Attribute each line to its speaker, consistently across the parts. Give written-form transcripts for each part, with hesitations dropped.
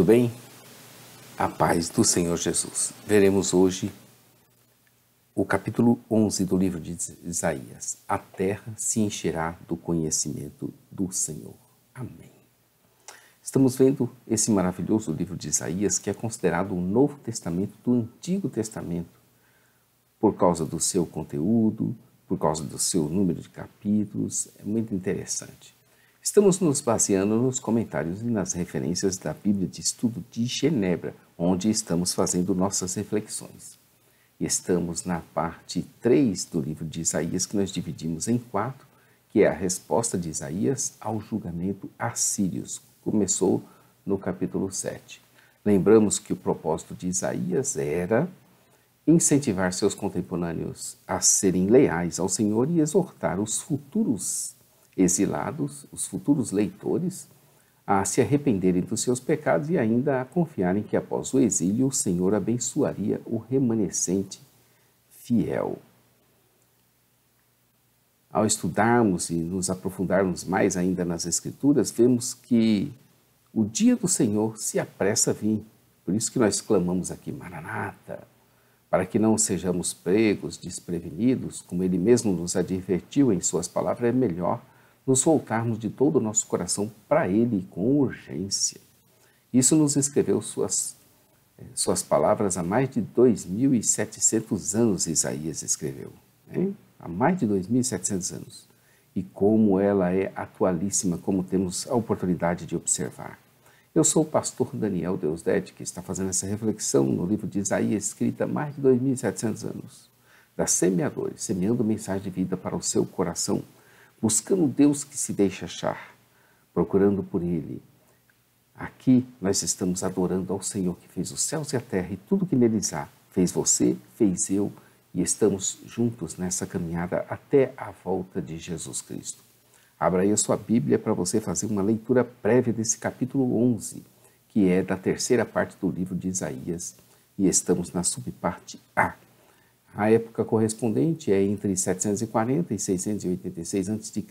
Speaker 1: tudo bem? A paz do Senhor Jesus. Veremos hoje o capítulo 11 do livro de Isaías. A terra se encherá do conhecimento do Senhor. Amém. Estamos vendo esse maravilhoso livro de Isaías, que é considerado o Novo Testamento do Antigo Testamento, por causa do seu conteúdo, por causa do seu número de capítulos. É muito interessante. Estamos nos baseando nos comentários e nas referências da Bíblia de Estudo de Genebra, onde estamos fazendo nossas reflexões. Estamos na parte 3 do livro de Isaías, que nós dividimos em 4, que é a resposta de Isaías ao julgamento assírios. Começou no capítulo 7. Lembramos que o propósito de Isaías era incentivar seus contemporâneos a serem leais ao Senhor e exortar os futuros exilados, os futuros leitores, a se arrependerem dos seus pecados e ainda a confiarem que após o exílio o Senhor abençoaria o remanescente fiel. Ao estudarmos e nos aprofundarmos mais ainda nas Escrituras, vemos que o dia do Senhor se apressa a vir. Por isso que nós clamamos aqui, Maranata, para que não sejamos pregos, desprevenidos, como Ele mesmo nos advertiu em suas palavras, é melhor nos voltarmos de todo o nosso coração para Ele com urgência. Isso nos escreveu suas palavras há mais de 2.700 anos, Isaías escreveu. Hein? Há mais de 2.700 anos. E como ela é atualíssima, como temos a oportunidade de observar. Eu sou o pastor Daniel Deusdedit, que está fazendo essa reflexão no livro de Isaías, escrita há mais de 2.700 anos, das semeadores, semeando mensagem de vida para o seu coração, buscando Deus que se deixa achar, procurando por Ele. Aqui nós estamos adorando ao Senhor que fez os céus e a terra e tudo que neles há. Fez você, fez eu e estamos juntos nessa caminhada até a volta de Jesus Cristo. Abra aí a sua Bíblia para você fazer uma leitura prévia desse capítulo 11, que é da terceira parte do livro de Isaías, e estamos na subparte A. A época correspondente é entre 740 e 686 a.C.,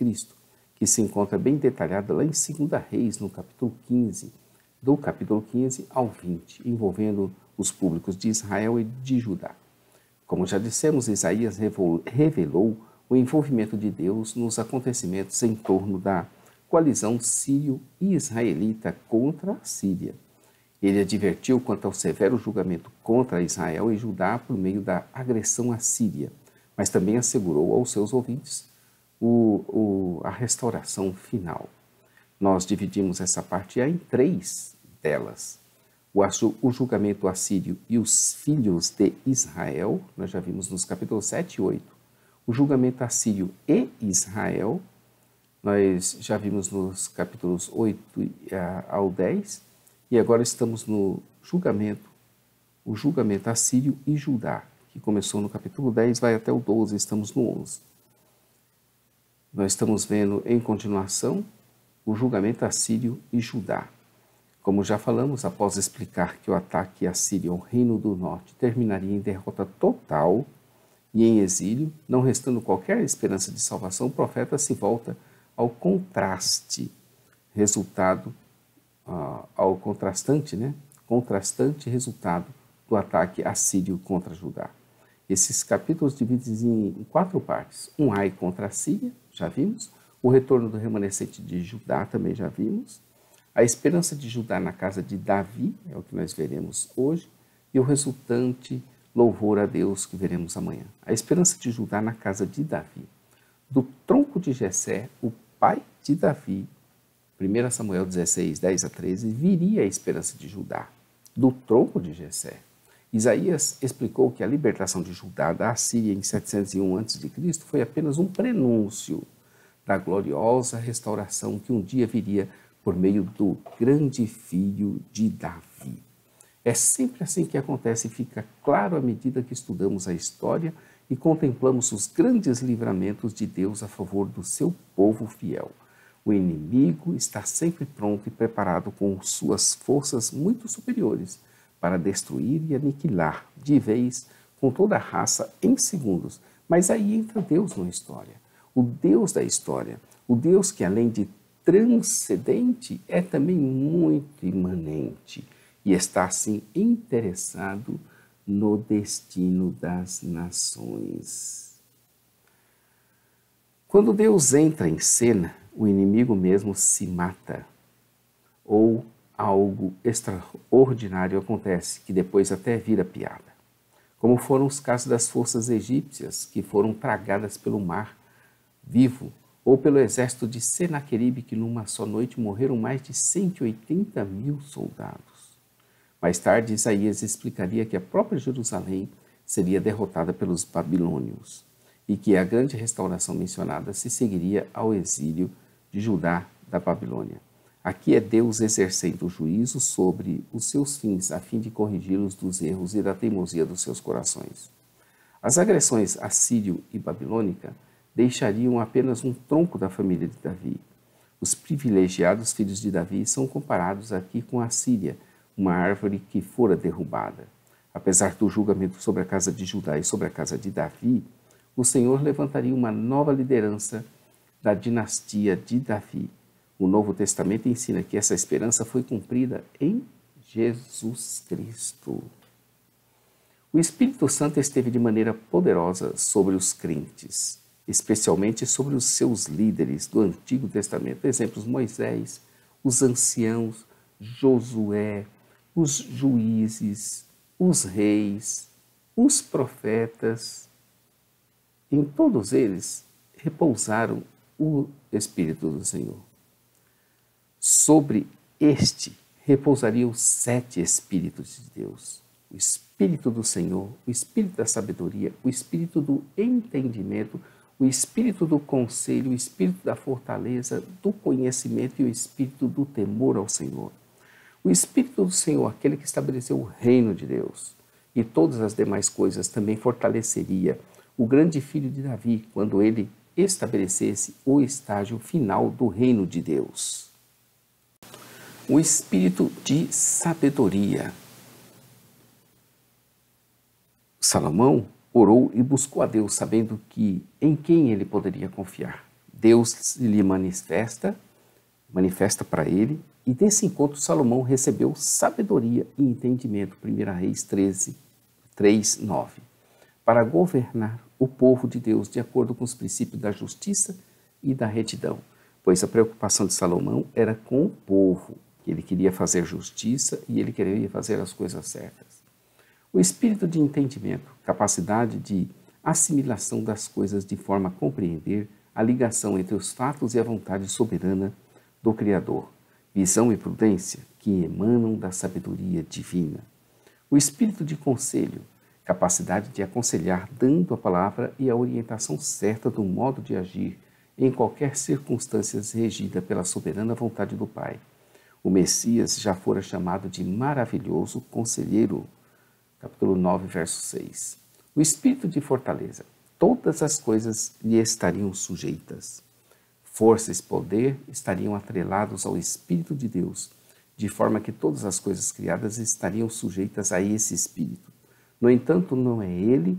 Speaker 1: que se encontra bem detalhada lá em 2 Reis, no capítulo 15, do capítulo 15 ao 20, envolvendo os públicos de Israel e de Judá. Como já dissemos, Isaías revelou o envolvimento de Deus nos acontecimentos em torno da coalizão sírio-israelita contra a Síria. Ele advertiu quanto ao severo julgamento contra Israel e Judá por meio da agressão à Síria, mas também assegurou aos seus ouvintes a restauração final. Nós dividimos essa parte em 3 delas. O julgamento assírio e os filhos de Israel, nós já vimos nos capítulos 7 e 8. O julgamento assírio e Israel, nós já vimos nos capítulos 8 ao 10. E agora estamos no o julgamento assírio e Judá, que começou no capítulo 10, vai até o 12, estamos no 11. Nós estamos vendo em continuação o julgamento assírio e Judá. Como já falamos, após explicar que o ataque assírio ao reino do norte terminaria em derrota total e em exílio, não restando qualquer esperança de salvação, o profeta se volta ao contrastante resultado do ataque assírio contra Judá. Esses capítulos dividem-se em 4 partes. Um ai contra a Síria, já vimos. O retorno do remanescente de Judá, também já vimos. A esperança de Judá na casa de Davi, é o que nós veremos hoje. E o resultante louvor a Deus, que veremos amanhã. A esperança de Judá na casa de Davi. Do tronco de Jessé, o pai de Davi, 1 Samuel 16, 10 a 13, viria a esperança de Judá, do tronco de Jessé. Isaías explicou que a libertação de Judá da Assíria em 701 a.C. foi apenas um prenúncio da gloriosa restauração que um dia viria por meio do grande filho de Davi. É sempre assim que acontece e fica claro à medida que estudamos a história e contemplamos os grandes livramentos de Deus a favor do seu povo fiel. O inimigo está sempre pronto e preparado com suas forças muito superiores para destruir e aniquilar de vez com toda a raça em segundos. Mas aí entra Deus na história, o Deus da história, o Deus que além de transcendente, é também muito imanente e está, assim, interessado no destino das nações. Quando Deus entra em cena, o inimigo mesmo se mata, ou algo extraordinário acontece, que depois até vira piada. Como foram os casos das forças egípcias, que foram tragadas pelo mar vivo, ou pelo exército de Senaqueribe, que numa só noite morreram mais de 180 mil soldados. Mais tarde, Isaías explicaria que a própria Jerusalém seria derrotada pelos babilônios e que a grande restauração mencionada se seguiria ao exílio de Judá da Babilônia. Aqui é Deus exercendo o juízo sobre os seus fins, a fim de corrigi-los dos erros e da teimosia dos seus corações. As agressões assírio e babilônica deixariam apenas um tronco da família de Davi. Os privilegiados filhos de Davi são comparados aqui com a Síria, uma árvore que fora derrubada. Apesar do julgamento sobre a casa de Judá e sobre a casa de Davi, o Senhor levantaria uma nova liderança da dinastia de Davi. O Novo Testamento ensina que essa esperança foi cumprida em Jesus Cristo. O Espírito Santo esteve de maneira poderosa sobre os crentes, especialmente sobre os seus líderes do Antigo Testamento. Exemplos: Moisés, os anciãos, Josué, os juízes, os reis, os profetas. Em todos eles repousaram o Espírito do Senhor. Sobre este repousariam 7 Espíritos de Deus: o Espírito do Senhor, o Espírito da sabedoria, o Espírito do entendimento, o Espírito do conselho, o Espírito da fortaleza, do conhecimento e o Espírito do temor ao Senhor. O Espírito do Senhor, aquele que estabeleceu o reino de Deus e todas as demais coisas, também fortaleceria o grande filho de Davi quando ele estabelecesse o estágio final do reino de Deus. O Espírito de sabedoria. Salomão orou e buscou a Deus, sabendo que em quem ele poderia confiar. Deus lhe manifesta para ele, e desse encontro Salomão recebeu sabedoria e entendimento, 1 Reis 3:9, para governar o povo de Deus de acordo com os princípios da justiça e da retidão, pois a preocupação de Salomão era com o povo, que ele queria fazer justiça e ele queria fazer as coisas certas. O espírito de entendimento, capacidade de assimilação das coisas de forma a compreender a ligação entre os fatos e a vontade soberana do Criador, visão e prudência que emanam da sabedoria divina. O espírito de conselho, capacidade de aconselhar dando a palavra e a orientação certa do modo de agir em qualquer circunstância regida pela soberana vontade do Pai. O Messias já fora chamado de maravilhoso conselheiro, capítulo 9, verso 6. O espírito de fortaleza, todas as coisas lhe estariam sujeitas. Força e poder estariam atrelados ao Espírito de Deus, de forma que todas as coisas criadas estariam sujeitas a esse Espírito. No entanto, não é ele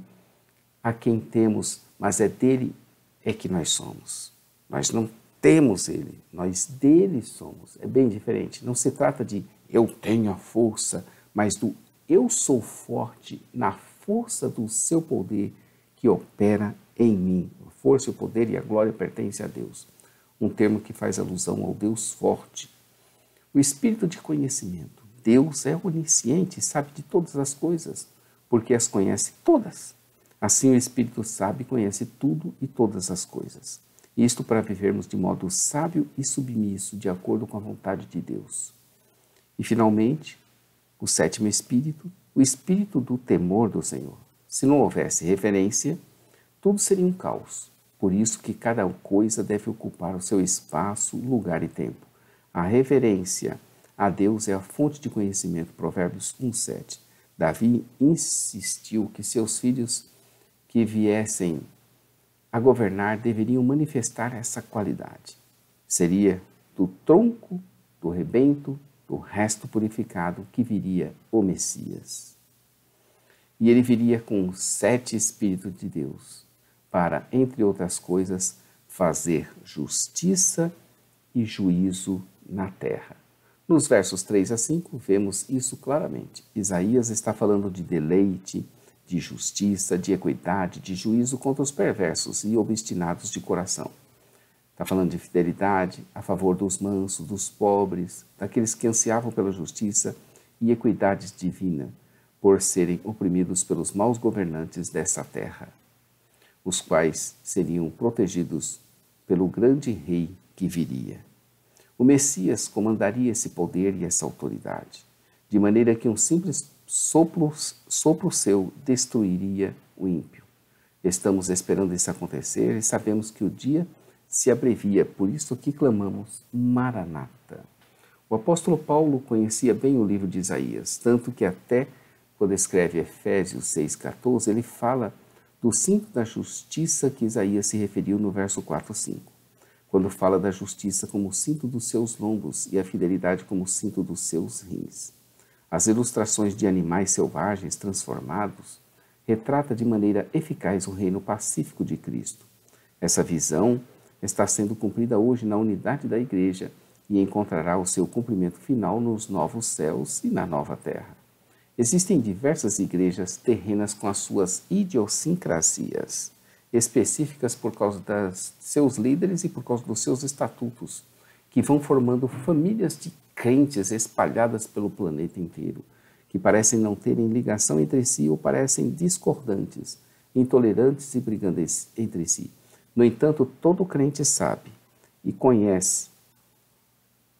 Speaker 1: a quem temos, mas é dele é que nós somos. Nós não temos ele, nós dele somos. É bem diferente. Não se trata de eu tenho a força, mas do eu sou forte na força do seu poder que opera em mim. A força, o poder e a glória pertencem a Deus. Um termo que faz alusão ao Deus forte. O espírito de conhecimento. Deus é onisciente e sabe de todas as coisas, porque as conhece todas. Assim o Espírito sabe e conhece tudo e todas as coisas. Isto para vivermos de modo sábio e submisso, de acordo com a vontade de Deus. E, finalmente, o sétimo espírito, o espírito do temor do Senhor. Se não houvesse reverência, tudo seria um caos. Por isso que cada coisa deve ocupar o seu espaço, lugar e tempo. A reverência a Deus é a fonte de conhecimento. Provérbios 1:7. Davi insistiu que seus filhos que viessem a governar deveriam manifestar essa qualidade. Seria do tronco, do rebento, do resto purificado que viria o Messias. E ele viria com os 7 Espíritos de Deus para, entre outras coisas, fazer justiça e juízo na terra. Nos versos 3 a 5, vemos isso claramente. Isaías está falando de deleite, de justiça, de equidade, de juízo contra os perversos e obstinados de coração. Está falando de fidelidade a favor dos mansos, dos pobres, daqueles que ansiavam pela justiça e equidade divina, por serem oprimidos pelos maus governantes dessa terra, os quais seriam protegidos pelo grande rei que viria. O Messias comandaria esse poder e essa autoridade, de maneira que um simples sopro seu destruiria o ímpio. Estamos esperando isso acontecer e sabemos que o dia se abrevia, por isso que clamamos Maranata. O apóstolo Paulo conhecia bem o livro de Isaías, tanto que até quando escreve Efésios 6,14, ele fala do cinto da justiça que Isaías se referiu no verso 4 e 5, quando fala da justiça como o cinto dos seus lombos e a fidelidade como o cinto dos seus rins. As ilustrações de animais selvagens transformados retrata de maneira eficaz o reino pacífico de Cristo. Essa visão está sendo cumprida hoje na unidade da Igreja e encontrará o seu cumprimento final nos novos céus e na nova terra. Existem diversas igrejas terrenas com as suas idiosincrasias específicas por causa dos seus líderes e por causa dos seus estatutos, que vão formando famílias de crentes espalhadas pelo planeta inteiro, que parecem não terem ligação entre si ou parecem discordantes, intolerantes e brigando entre si. No entanto, todo crente sabe e conhece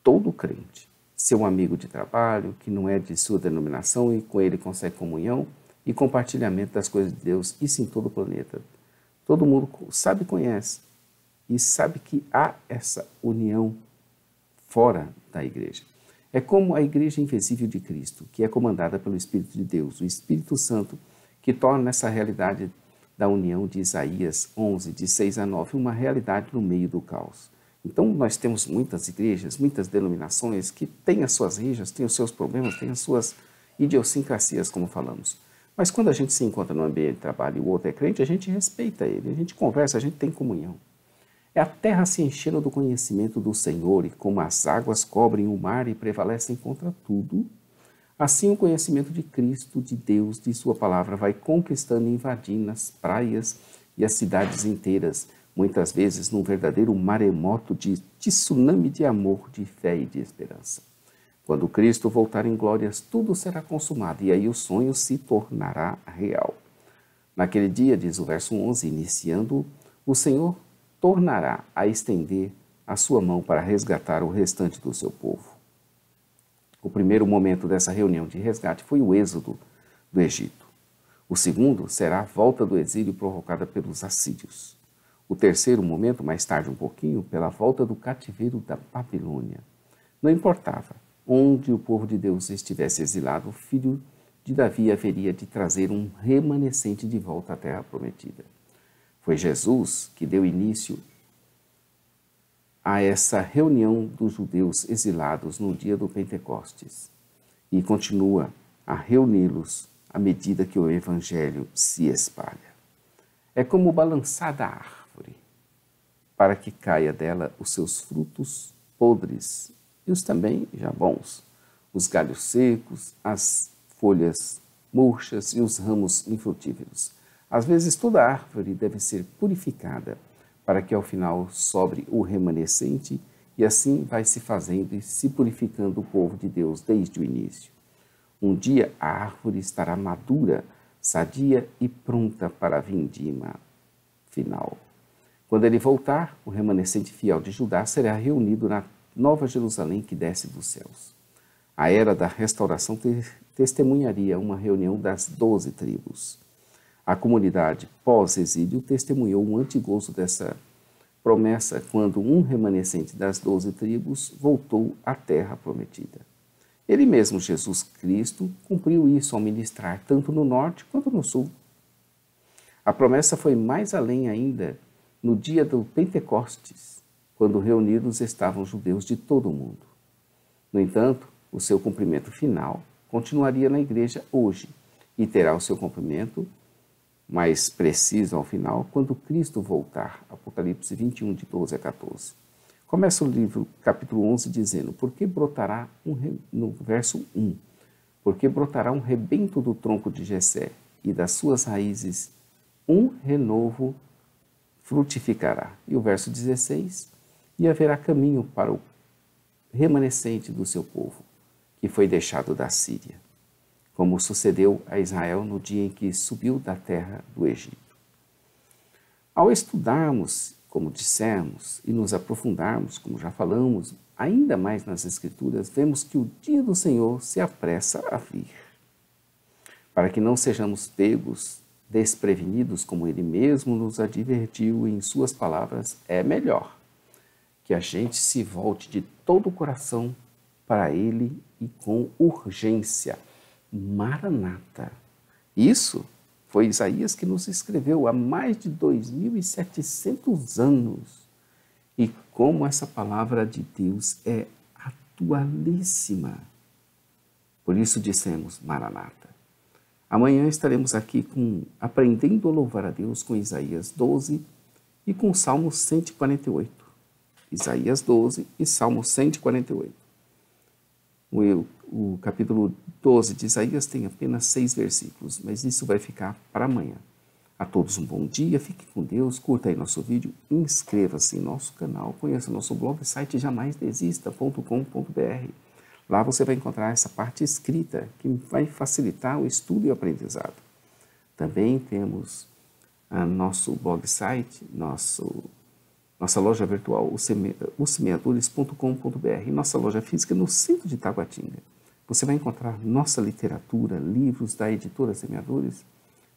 Speaker 1: todo crente, seu amigo de trabalho, que não é de sua denominação e com ele consegue comunhão e compartilhamento das coisas de Deus, isso em todo o planeta. Todo mundo sabe e conhece e sabe que há essa união fora da igreja. É como a igreja invisível de Cristo, que é comandada pelo Espírito de Deus, o Espírito Santo, que torna essa realidade da união de Isaías 11, de 6 a 9, uma realidade no meio do caos. Então, nós temos muitas igrejas, muitas denominações que têm as suas rixas, têm os seus problemas, têm as suas idiosincrasias, como falamos. Mas quando a gente se encontra no ambiente de trabalho e o outro é crente, a gente respeita ele, a gente conversa, a gente tem comunhão. É a terra se enchendo do conhecimento do Senhor e como as águas cobrem o mar e prevalecem contra tudo, assim o conhecimento de Cristo, de Deus, de sua palavra vai conquistando e invadindo as praias e as cidades inteiras, muitas vezes num verdadeiro maremoto de tsunami de amor, de fé e de esperança. Quando Cristo voltar em glórias, tudo será consumado e aí o sonho se tornará real. Naquele dia, diz o verso 11, iniciando, o Senhor tornará a estender a sua mão para resgatar o restante do seu povo. O primeiro momento dessa reunião de resgate foi o êxodo do Egito. O segundo será a volta do exílio provocada pelos assírios. O terceiro momento, mais tarde um pouquinho, pela volta do cativeiro da Babilônia. Não importava onde o povo de Deus estivesse exilado, o filho de Davi haveria de trazer um remanescente de volta à terra prometida. Foi Jesus que deu início a essa reunião dos judeus exilados no dia do Pentecostes e continua a reuni-los à medida que o evangelho se espalha. É como balançar da árvore, para que caia dela os seus frutos podres e os também já bons, os galhos secos, as folhas murchas e os ramos infrutíferos. Às vezes toda árvore deve ser purificada para que ao final sobre o remanescente e assim vai se fazendo e se purificando o povo de Deus desde o início. Um dia a árvore estará madura, sadia e pronta para a vindima final. Quando ele voltar, o remanescente fiel de Judá será reunido na Nova Jerusalém que desce dos céus. A era da restauração testemunharia uma reunião das 12 tribos. A comunidade pós-exílio testemunhou um antigozo dessa promessa quando um remanescente das 12 tribos voltou à terra prometida. Ele mesmo, Jesus Cristo, cumpriu isso ao ministrar tanto no norte quanto no sul. A promessa foi mais além ainda no dia do Pentecostes, quando reunidos estavam judeus de todo o mundo. No entanto, o seu cumprimento final continuaria na igreja hoje e terá o seu cumprimento mais preciso ao final quando Cristo voltar. Apocalipse 21, de 12 a 14. Começa o livro, capítulo 11, dizendo, no verso 1, porque brotará um rebento do tronco de Jessé, e das suas raízes um renovo frutificará. E o verso 16, e haverá caminho para o remanescente do seu povo, que foi deixado da Síria, como sucedeu a Israel no dia em que subiu da terra do Egito. Ao estudarmos, como dissemos, e nos aprofundarmos, como já falamos, ainda mais nas Escrituras, vemos que o dia do Senhor se apressa a vir. Para que não sejamos pegos, desprevenidos, como Ele mesmo nos advertiu em suas palavras, é melhor que a gente se volte de todo o coração para Ele e com urgência. Maranata. Isso foi Isaías que nos escreveu há mais de 2.700 anos. E como essa palavra de Deus é atualíssima. Por isso dissemos, Maranata. Amanhã estaremos aqui aprendendo a louvar a Deus com Isaías 12 e com Salmo 148. Isaías 12 e Salmo 148. O capítulo 12 de Isaías tem apenas 6 versículos, mas isso vai ficar para amanhã. A todos um bom dia, fique com Deus, curta aí nosso vídeo, inscreva-se em nosso canal, conheça nosso blog, site jamaisdesista.com.br. Lá você vai encontrar essa parte escrita, que vai facilitar o estudo e o aprendizado. Também temos nosso blog site, nossa loja virtual, semeadores.com.br, e nossa loja física no centro de Taguatinga. Você vai encontrar nossa literatura, livros da editora Semeadores,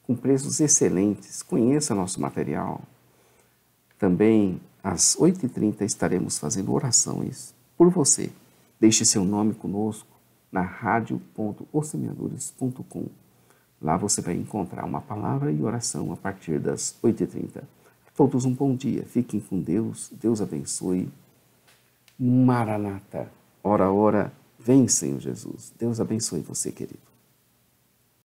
Speaker 1: com preços excelentes. Conheça nosso material. Também, às 8h30, estaremos fazendo orações por você. Deixe seu nome conosco na radio.osemeadores.com. Lá você vai encontrar uma palavra e oração a partir das 8h30. A todos um bom dia. Fiquem com Deus. Deus abençoe. Maranata. Ora, ora, vem, Senhor Jesus. Deus abençoe você, querido.